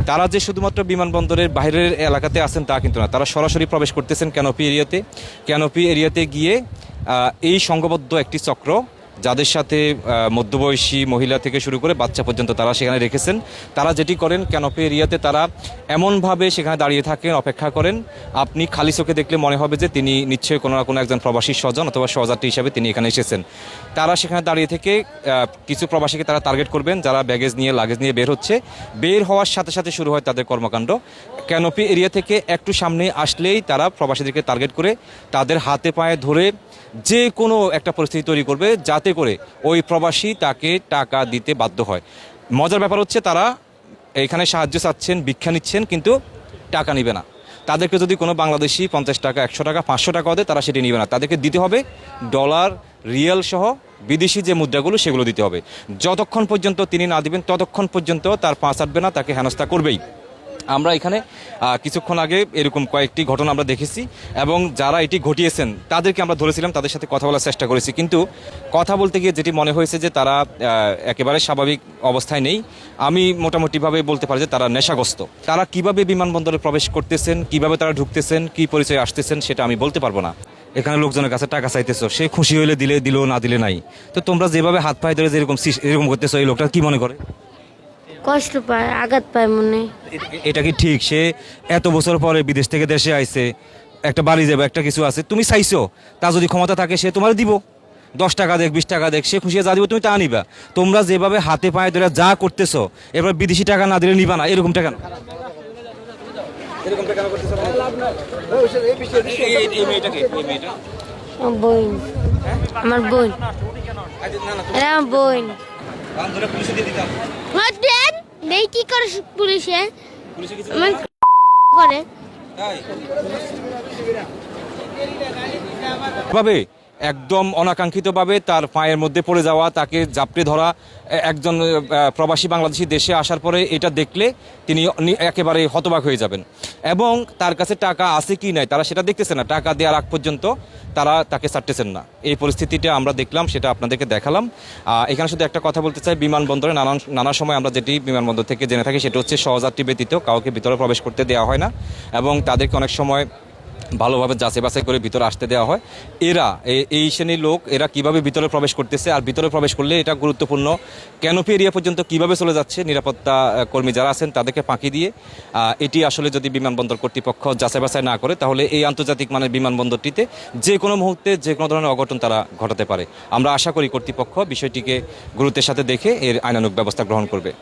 তারা যে শুধুমাত্র বিমানবন্দরের বাইরের এলাকাতে আছেন তা কিন্তু না, তারা সরাসরি প্রবেশ করতেছেন ক্যানোপি এরিয়াতে গিয়ে এই সংঘবদ্ধ একটি চক্র যাদের সাথে মধ্যবয়সী মহিলা থেকে শুরু করে বাচ্চা পর্যন্ত তারা সেখানে রেখেছেন। তারা যেটি করেন ক্যানোপি এরিয়াতে তারা এমনভাবে সেখানে দাঁড়িয়ে থাকেন, অপেক্ষা করেন, আপনি খালি চোখে দেখলে মনে হবে যে তিনি নিশ্চয়ই কোনো না কোনো একজন প্রবাসী স্বজন অথবা সহযাত্রী হিসাবে তিনি এখানে এসেছেন। তারা সেখানে দাঁড়িয়ে থেকে কিছু প্রবাসীকে তারা টার্গেট করবেন যারা লাগেজ নিয়ে বের হচ্ছে। বের হওয়ার সাথে সাথে শুরু হয় তাদের কর্মকাণ্ড। ক্যানোপি এরিয়া থেকে একটু সামনে আসলেই তারা প্রবাসীদেরকে টার্গেট করে তাদের হাতে পায়ে ধরে যে কোনো একটা পরিস্থিতি তৈরি করবে যাতে করে ওই প্রবাসী তাকে টাকা দিতে বাধ্য হয়। মজার ব্যাপার হচ্ছে তারা এখানে সাহায্য চাচ্ছেন, ভিক্ষা নিচ্ছেন, কিন্তু টাকা নিবে না। তাদেরকে যদি কোনো বাংলাদেশি 50 টাকা, 100 টাকা, 500 টাকাও দেয় তারা সেটি নিবে না। তাদেরকে দিতে হবে ডলার, রিয়াল সহ বিদেশি যে মুদ্রাগুলো সেগুলো দিতে হবে। যতক্ষণ পর্যন্ত তিনি না দিবেন ততক্ষণ পর্যন্ত তার পা ছাড়বে না, তাকে হেনস্থা করবেই। আমরা এখানে কিছুক্ষণ আগে এরকম কয়েকটি ঘটনা আমরা দেখেছি এবং যারা এটি ঘটিয়েছেন তাদেরকে আমরা ধরেছিলাম, তাদের সাথে কথা বলার চেষ্টা করেছি, কিন্তু কথা বলতে গিয়ে যেটি মনে হয়েছে যে তারা একেবারে স্বাভাবিক অবস্থায় নেই। আমি মোটামুটিভাবে বলতে পারি যে তারা নেশাগ্রস্ত। তারা কিভাবে বিমানবন্দরে প্রবেশ করতেছেন, কিভাবে তারা ঢুকতেছেন, কি পরিচয়ে আসতেছেন সেটা আমি বলতে পারবো না। এখানে লোকজনের কাছে টাকা চাইতেছো, সে খুশি হইলে দিলে দিল, না দিলে নাই। তো তোমরা যেভাবে হাত পায়ে ধরে এরকম করতেছো, এই লোকটা কি মনে করে? কষ্ট পায়, আঘাত পায় মনে। এটা কি ঠিক? সে এত বছর পরে বিদেশ থেকে দেশে আইছে, একটা বাড়ি যাবে, একটা কিছু আছে, তুমি চাইছো, তা যদি ক্ষমতা থাকে সে তোমার দিব, 10 টাকা দেখ, 20 টাকা দেখ, সে খুশি যা দিব তুমি তা নিবা। তোমরা যেভাবে হাতে পায়ে ধরে যা করতেছো, এবার বিদেশি টাকা না দিলে নিবা না, এরকমটা কেন? বোন, আমার বোন, এটা আমার বোন। দেন দেই কি করে পুলিশে আমার করে ভাবে একদম অনাকাঙ্ক্ষিতভাবে তার পায়ের মধ্যে পড়ে যাওয়া, তাকে জাপটে ধরা। একজন প্রবাসী বাংলাদেশি দেশে আসার পরে এটা দেখলে তিনি একেবারে হতবাক হয়ে যাবেন এবং তার কাছে টাকা আছে কি নাই তারা সেটা দেখতেছে না। টাকা দেওয়ার আগ পর্যন্ত তারা তাকে ছাড়তেছেন না। এই পরিস্থিতিটা আমরা দেখলাম, সেটা আপনাদেরকে দেখালাম। এখানে শুধু একটা কথা বলতে চাই, বিমানবন্দরে নানা সময় আমরা যেটি বিমানবন্দর থেকে জেনে থাকি সেটা হচ্ছে সহযাত্রী ব্যতীত কাউকে ভিতরে প্রবেশ করতে দেওয়া হয় না এবং তাদেরকে অনেক সময় ভালোভাবে যাচাই বাছাই করে ভিতরে আসতে দেওয়া হয়। এরা এই শ্রেণীর লোক এরা কিভাবে ভিতরে প্রবেশ করতেছে আর ভিতরে প্রবেশ করলে এটা গুরুত্বপূর্ণ ক্যানোপি এরিয়া পর্যন্ত কিভাবে চলে যাচ্ছে, নিরাপত্তা কর্মী যারা আছেন তাদেরকে ফাঁকি দিয়ে, এটি আসলে যদি বিমানবন্দর কর্তৃপক্ষ যাচাই বাছাই না করে তাহলে এই আন্তর্জাতিক মানের বিমানবন্দরটিতে যে কোনো মুহূর্তে যে কোনো ধরনের অঘটন তারা ঘটাতে পারে। আমরা আশা করি কর্তৃপক্ষ বিষয়টিকে গুরুত্বের সাথে দেখে এর আইনানুগ ব্যবস্থা গ্রহণ করবে।